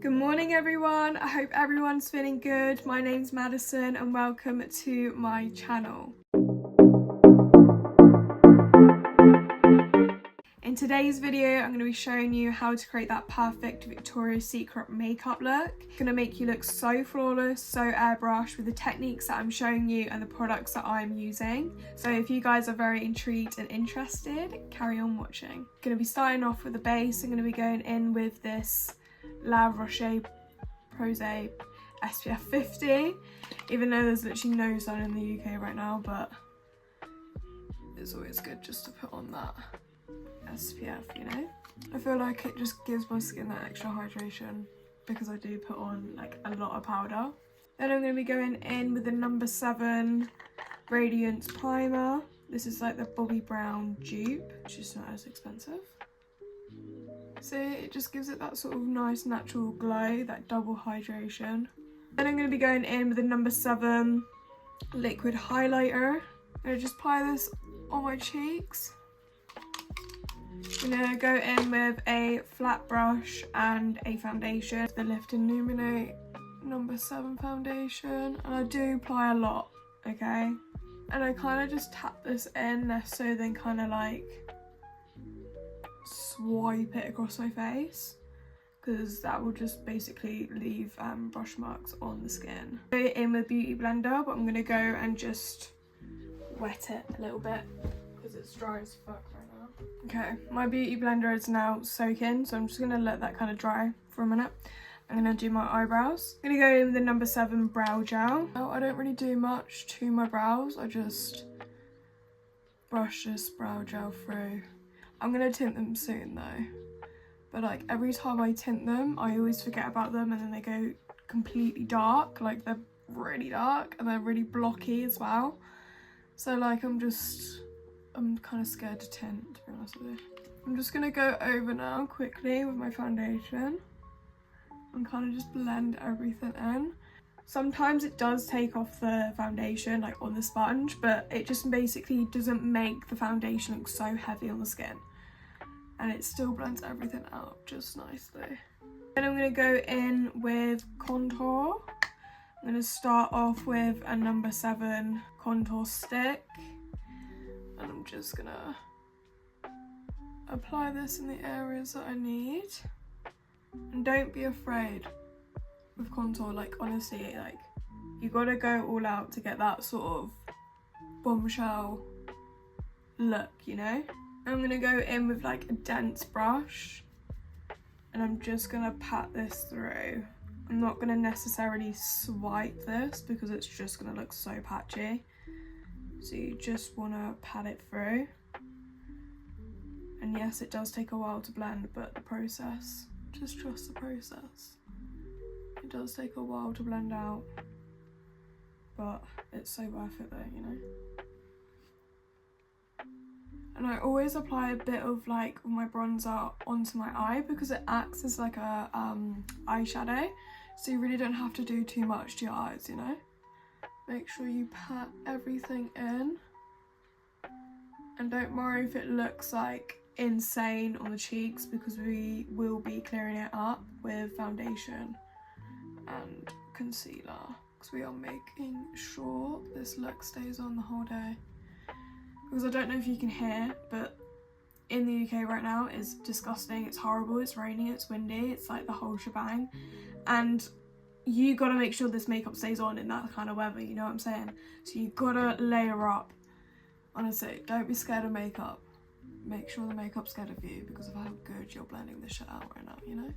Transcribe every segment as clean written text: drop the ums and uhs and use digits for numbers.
Good morning everyone, I hope everyone's feeling good. My name's Madison and welcome to my channel. In today's video, I'm going to be showing you how to create that perfect Victoria's Secret makeup look. It's going to make you look so flawless, so airbrushed with the techniques that I'm showing you and the products that I'm using. So if you guys are very intrigued and interested, carry on watching. I'm going to be starting off with the base. I'm going to be going in with this La Roche-Posay SPF 50, even though there's literally no sun in the UK right now, but it's always good just to put on that SPF, you know? I feel like it just gives my skin that extra hydration because I do put on like a lot of powder. Then I'm going to be going in with the number 7 Radiance Primer. This is like the Bobbi Brown dupe, which is not as expensive. So it just gives it that sort of nice natural glow, that double hydration. Then I'm going to be going in with the number 7 liquid highlighter. I'm going to just apply this on my cheeks. I'm going to go in with a flat brush and a foundation, the Lift and Illuminate number 7 foundation, and I do apply a lot, okay? And I kind of just tap this in less so than kind of like swipe it across my face, because that will just basically leave brush marks on the skin. Go in with Beauty Blender, but I'm going to go and just wet it a little bit because it's dry as fuck right now. Okay, my Beauty Blender is now soaking, so I'm just going to let that kind of dry for a minute. I'm going to do my eyebrows. I'm going to go in with the number 7 brow gel. Now, I don't really do much to my brows, I just brush this brow gel through. I'm going to tint them soon though, but like every time I tint them I always forget about them and then they go completely dark, like they're really dark and they're really blocky as well. So like I'm kind of scared to tint, to be honest with you. I'm just going to go over now quickly with my foundation and kind of just blend everything in. Sometimes it does take off the foundation like on the sponge, but it just basically doesn't make the foundation look so heavy on the skin, and it still blends everything out just nicely. Then I'm going to go in with contour. I'm going to start off with a number 7 contour stick, and I'm just going to apply this in the areas that I need. And don't be afraid with contour, like honestly, like you gotta go all out to get that sort of bombshell look, you know? I'm gonna go in with like a dense brush and I'm just gonna pat this through. I'm not gonna necessarily swipe this because it's just gonna look so patchy, so you just wanna pat it through. And yes, it does take a while to blend, but the process, just trust the process. It does take a while to blend out, but it's so worth it though, you know? And I always apply a bit of like my bronzer onto my eye because it acts as like a eyeshadow, so you really don't have to do too much to your eyes, you know? Make sure you pat everything in, and don't worry if it looks like insane on the cheeks because we will be clearing it up with foundation and concealer, because we are making sure this look stays on the whole day. Because I don't know if you can hear, but in the UK right now it's disgusting, it's horrible, it's raining, it's windy, it's like the whole shebang, and you gotta make sure this makeup stays on in that kind of weather, you know what I'm saying? So you gotta layer up. Honestly, don't be scared of makeup. Make sure the makeup's scared of you because of how good you're blending this shit out right now, you know?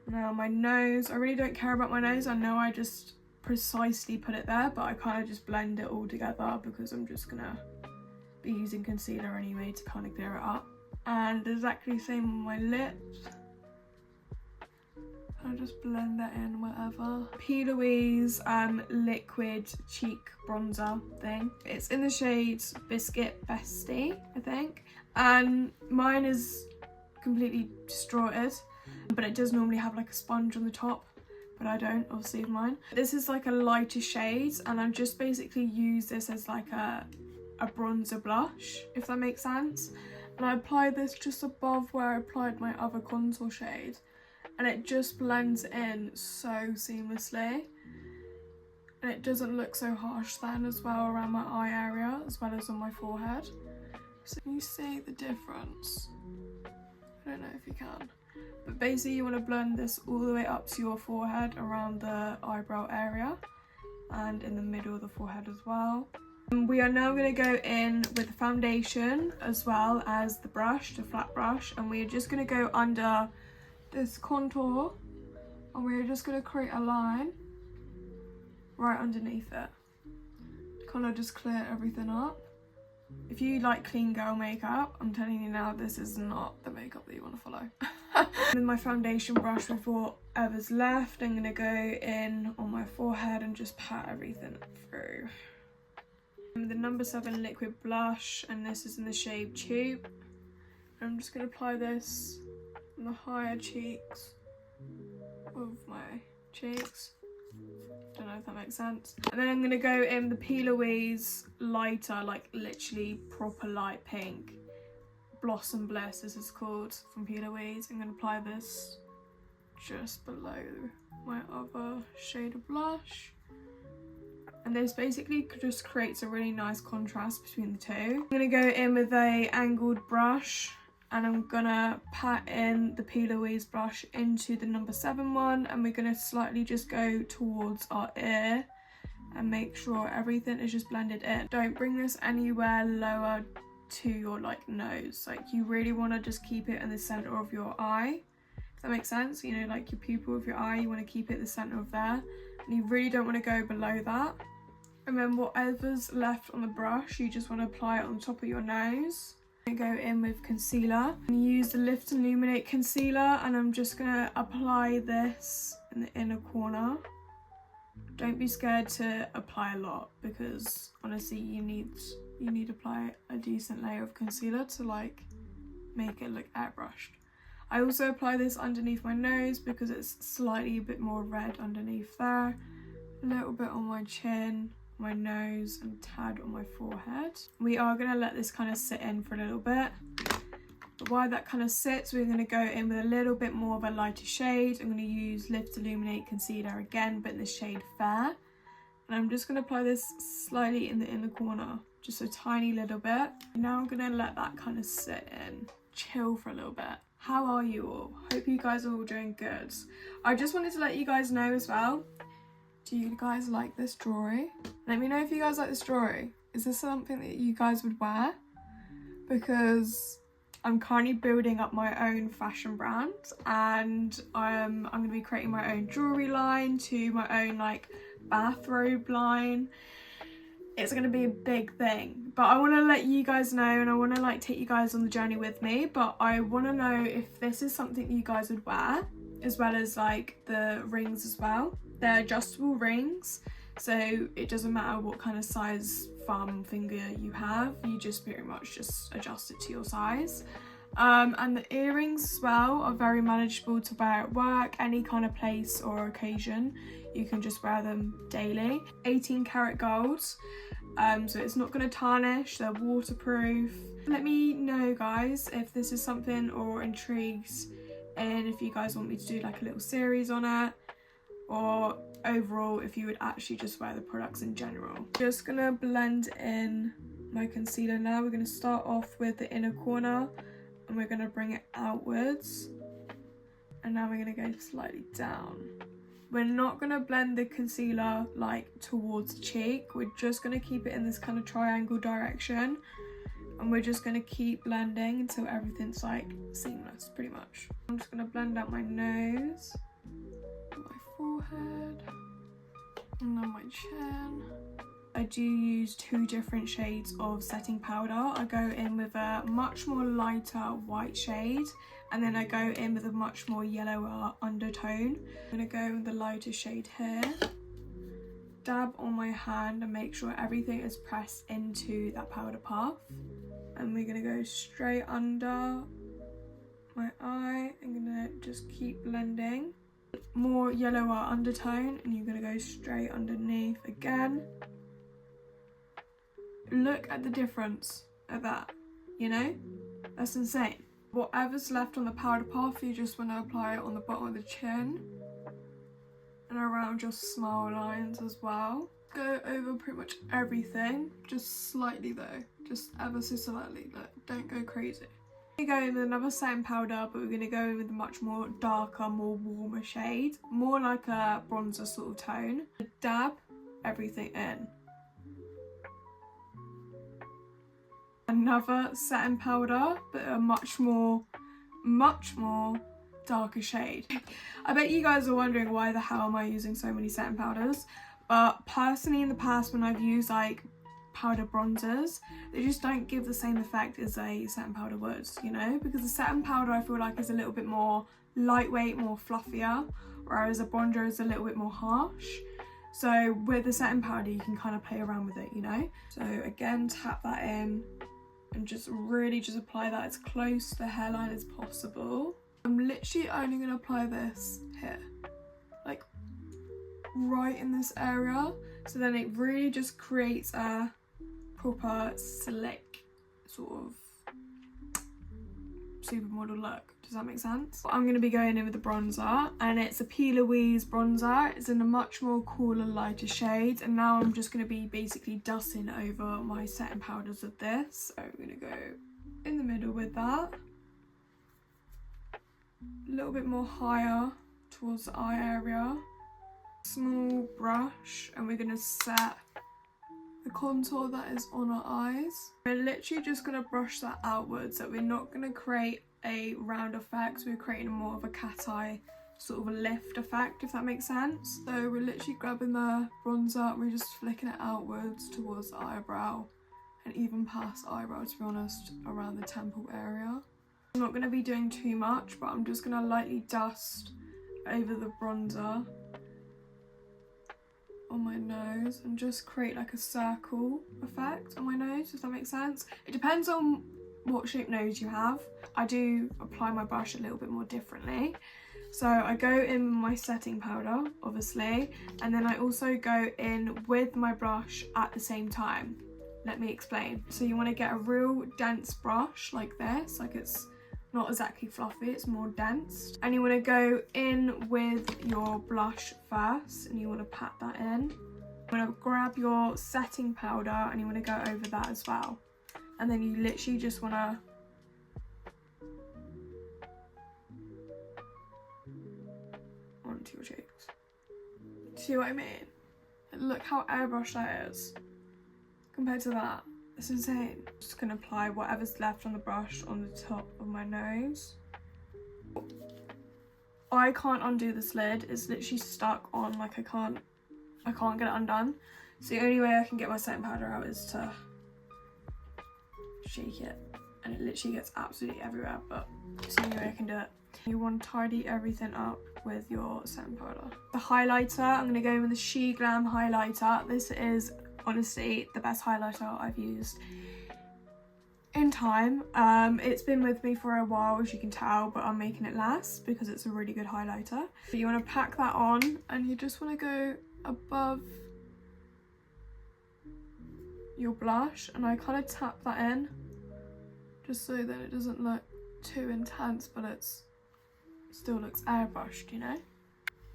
Now my nose, I really don't care about my nose. I know I just precisely put it there, but I kind of just blend it all together because I'm just gonna be using concealer anyway to kind of clear it up. And exactly the same on my lips. I just blend that in wherever. P. Louise liquid cheek bronzer thing. It's in the shade Biscuit Bestie, I think. And mine is completely distorted, but it does normally have like a sponge on the top, but I don't obviously with mine. This is like a lighter shade, and I've just basically used this as like a bronzer blush, if that makes sense. And I applied this just above where I applied my other contour shade, and it just blends in so seamlessly. And it doesn't look so harsh then as well around my eye area as well as on my forehead. So can you see the difference? I don't know if you can. But basically you want to blend this all the way up to your forehead around the eyebrow area and in the middle of the forehead as well. And we are now going to go in with the foundation as well as the brush, the flat brush, and we are just going to go under this contour and we're just going to create a line right underneath it. Kind of just clear everything up. If you like clean girl makeup, I'm telling you now, this is not the makeup that you want to follow. With my foundation brush, with whatever's left, I'm going to go in on my forehead and just pat everything through. The number 7 liquid blush, and this is in the shade Tube. I'm just going to apply this on the higher cheeks of my cheeks. Don't know if that makes sense. And then I'm going to go in the P. Louise lighter, like literally proper light pink. Blossom Bliss, this is called, from P. Louise. I'm going to apply this just below my other shade of blush. And this basically just creates a really nice contrast between the two. I'm going to go in with a angled brush and I'm going to pat in the P. Louise blush into the number 7 one, and we're going to slightly just go towards our ear and make sure everything is just blended in. Don't bring this anywhere lower to your like nose. Like you really want to just keep it in the center of your eye. If that makes sense, you know, like your pupil of your eye, you want to keep it the center of there, and you really don't want to go below that. And then whatever's left on the brush, you just want to apply it on top of your nose. I'm going to go in with concealer and use the Lift and Illuminate concealer, and I'm just going to apply this in the inner corner. Don't be scared to apply a lot, because honestly you need to apply a decent layer of concealer to like make it look airbrushed. I also apply this underneath my nose because it's slightly a bit more red underneath there, a little bit on my chin, my nose, and a tad on my forehead. We are going to let this kind of sit in for a little bit. But while that kind of sits, we're going to go in with a little bit more of a lighter shade. I'm going to use Lift Illuminate concealer again, but in the shade Fair. And I'm just going to apply this slightly in the inner corner, just a tiny little bit. Now I'm going to let that kind of sit in, chill for a little bit. How are you all? Hope you guys are all doing good. I just wanted to let you guys know as well, do you guys like this jewellery? Let me know if you guys like this jewellery. Is this something that you guys would wear? Because I'm currently building up my own fashion brand, and I'm going to be creating my own jewellery line, to my own like bathrobe line. It's going to be a big thing, but I want to let you guys know, and I want to like take you guys on the journey with me. But I want to know if this is something you guys would wear, as well as like the rings as well. They're adjustable rings, so it doesn't matter what kind of size thumb, finger you have, you just pretty much just adjust it to your size. And the earrings as well are very manageable to wear at work, any kind of place or occasion. You can just wear them daily. 18 karat gold, so it's not going to tarnish, they're waterproof. Let me know guys if this is something or intrigues, and if you guys want me to do like a little series on it, or overall if you would actually just wear the products in general. Just gonna blend in my concealer now. We're gonna start off with the inner corner and we're gonna bring it outwards, and now we're gonna go slightly down. We're not gonna blend the concealer like towards the cheek, we're just gonna keep it in this kind of triangle direction, and we're just gonna keep blending until everything's like seamless pretty much. I'm just gonna blend out my nose, my forehead, and then my chin. I do use 2 different shades of setting powder. I go in with a much more lighter white shade, and then I go in with a much more yellower undertone. I'm gonna go with the lighter shade here, dab on my hand and make sure everything is pressed into that powder puff. And we're gonna go straight under my eye. I'm gonna just keep blending. More yellower undertone, and you're gonna go straight underneath again. Look at the difference of that, you know? That's insane. Whatever's left on the powder puff, you just want to apply it on the bottom of the chin and around your smile lines as well. Go over pretty much everything, just slightly though, just ever so slightly, look, don't go crazy. We're going to go in with another setting powder, but we're going to go in with a much more darker, more warmer shade, more like a bronzer sort of tone. Dab everything in. Another setting powder, but a much more darker shade. I bet you guys are wondering why the hell am I using so many setting powders, but personally in the past when I've used like powder bronzers, they just don't give the same effect as a setting powder would, you know, because the setting powder I feel like is a little bit more lightweight, more fluffier, whereas a bronzer is a little bit more harsh. So with the setting powder you can kind of play around with it, you know. So again, tap that in and just really just apply that as close to the hairline as possible. I'm literally only going to apply this here, like right in this area, so then it really just creates a proper slick sort of supermodel look. Does that make sense? I'm going to be going in with the bronzer, and it's a P. Louise bronzer. It's in a much more cooler, lighter shade, and now I'm just going to be basically dusting over my setting powders with this. So I'm going to go in the middle with that, a little bit more higher towards the eye area, small brush, and we're going to set the contour that is on our eyes. We're literally just going to brush that outwards, so we're not going to create a round effect, we're creating more of a cat eye sort of a lift effect, if that makes sense. So we're literally grabbing the bronzer and we're just flicking it outwards towards the eyebrow, and even past the eyebrow, to be honest, around the temple area. I'm not going to be doing too much, but I'm just going to lightly dust over the bronzer on my nose and just create like a circle effect on my nose, if that makes sense. It depends on what shape nose you have. I do apply my brush a little bit more differently. So I go in with my setting powder, obviously, and then I also go in with my brush at the same time. Let me explain. So you want to get a real dense brush like this, like it's not exactly fluffy, it's more dense. And you want to go in with your blush first, and you want to pat that in. You want to grab your setting powder and you want to go over that as well. And then you literally just want to onto your cheeks. See what I mean? Look how airbrushed that is compared to that. It's insane. Just gonna apply whatever's left on the brush on the top of my nose. I can't undo this lid. It's literally stuck on, like I can't get it undone. So the only way I can get my setting powder out is to shake it, and it literally gets absolutely everywhere, but it's the only way I can do it. You want to tidy everything up with your setting powder. The highlighter, I'm going to go in with the She Glam highlighter. This is honestly the best highlighter I've used in time. It's been with me for a while, as you can tell, but I'm making it last because it's a really good highlighter. So you want to pack that on, and you just want to go above your blush, and I kind of tap that in just so that it doesn't look too intense, but it still looks airbrushed, you know?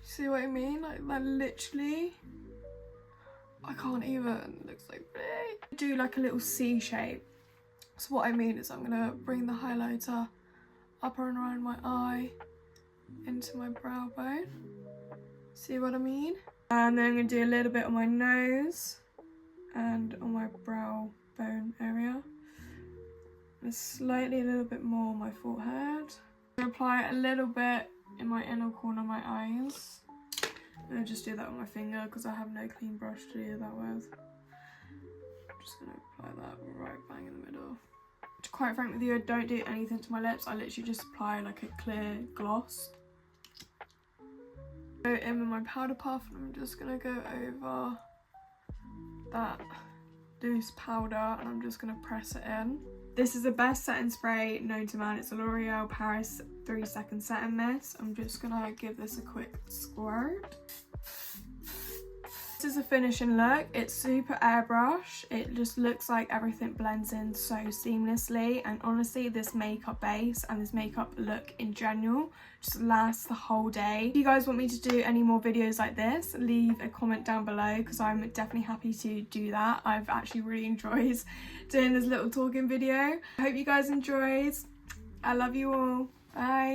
See what I mean? Like that literally, I can't even, it looks like big. Do like a little C shape. So what I mean is I'm gonna bring the highlighter up and around my eye into my brow bone. See what I mean? And then I'm gonna do a little bit on my nose and on my brow bone area, and slightly a little bit more on my forehead. I'm gonna apply it a little bit in my inner corner of my eyes, and I just do that with my finger because I have no clean brush to do that with. I'm just gonna apply that right bang in the middle. To be quite frank with you, I don't do anything to my lips. I literally just apply like a clear gloss. Go in with my powder puff, and I'm just gonna go over that loose powder, and I'm just going to press it in. This is the best setting spray known to man. It's a L'Oreal Paris 3-second setting mist. I'm just going to give this a quick squirt. This is a finishing look. It's super airbrush. It just looks like everything blends in so seamlessly, and honestly this makeup base and this makeup look in general just lasts the whole day. If you guys want me to do any more videos like this, leave a comment down below because I'm definitely happy to do that. I've actually really enjoyed doing this little talking video. I hope you guys enjoyed. I love you all. Bye.